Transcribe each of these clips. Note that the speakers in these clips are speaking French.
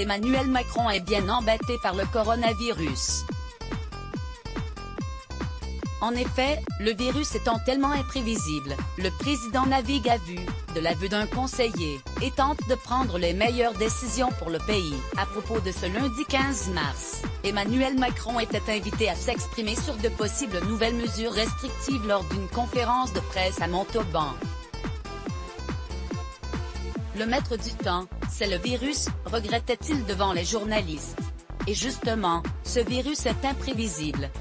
Emmanuel Macron est bien embêté par le coronavirus. En effet, le virus étant tellement imprévisible, le président navigue à vue, de l'aveu d'un conseiller, et tente de prendre les meilleures décisions pour le pays. À propos de ce lundi 15 mars, Emmanuel Macron était invité à s'exprimer sur de possibles nouvelles mesures restrictives lors d'une conférence de presse à Montauban. Le maître du temps, c'est le virus, regrettait-il devant les journalistes. Et justement, ce virus est imprévisible.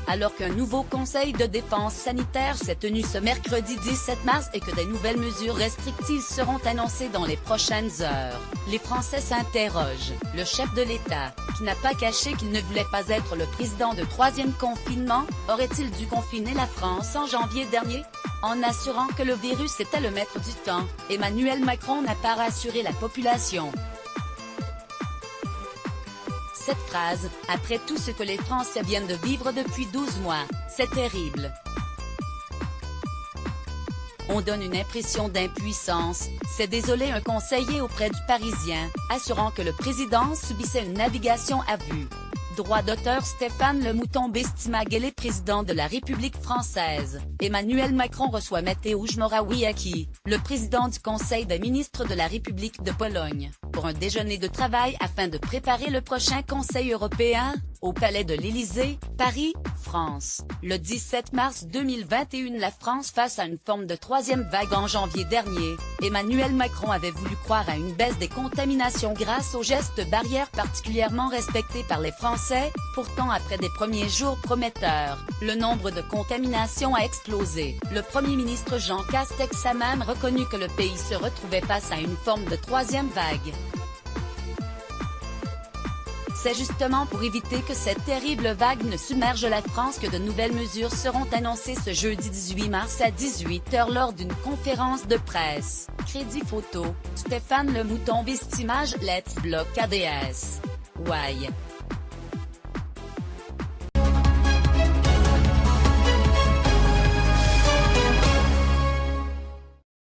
Alors qu'un nouveau conseil de défense sanitaire s'est tenu ce mercredi 17 mars et que des nouvelles mesures restrictives seront annoncées dans les prochaines heures, les Français s'interrogent. Le chef de l'État, qui n'a pas caché qu'il ne voulait pas être le président de troisième confinement, aurait-il dû confiner la France en janvier dernier? En assurant que le virus était le maître du temps, Emmanuel Macron n'a pas rassuré la population. Cette phrase, après tout ce que les Français viennent de vivre depuis 12 mois, c'est terrible. On donne une impression d'impuissance, s'est désolé un conseiller auprès du Parisien, assurant que le président subissait une navigation à vue. Droit d'auteur Stéphane Le Mouton Bestimaguele, président de la République française. Emmanuel Macron reçoit Mateusz Morawiecki, le président du Conseil des ministres de la République de Pologne, pour un déjeuner de travail afin de préparer le prochain Conseil européen, au Palais de l'Élysée, Paris, France. Le 17 mars 2021, la France face à une forme de troisième vague en janvier dernier. Emmanuel Macron avait voulu croire à une baisse des contaminations grâce aux gestes barrières particulièrement respectés par les Français. Pourtant, après des premiers jours prometteurs, le nombre de contaminations a explosé. Le Premier ministre Jean Castex a même reconnu que le pays se retrouvait face à une forme de troisième vague. C'est justement pour éviter que cette terrible vague ne submerge la France que de nouvelles mesures seront annoncées ce jeudi 18 mars à 18 h lors d'une conférence de presse. Crédit photo, Stéphane Le Mouton Bestimage. Let's block ADS. Why?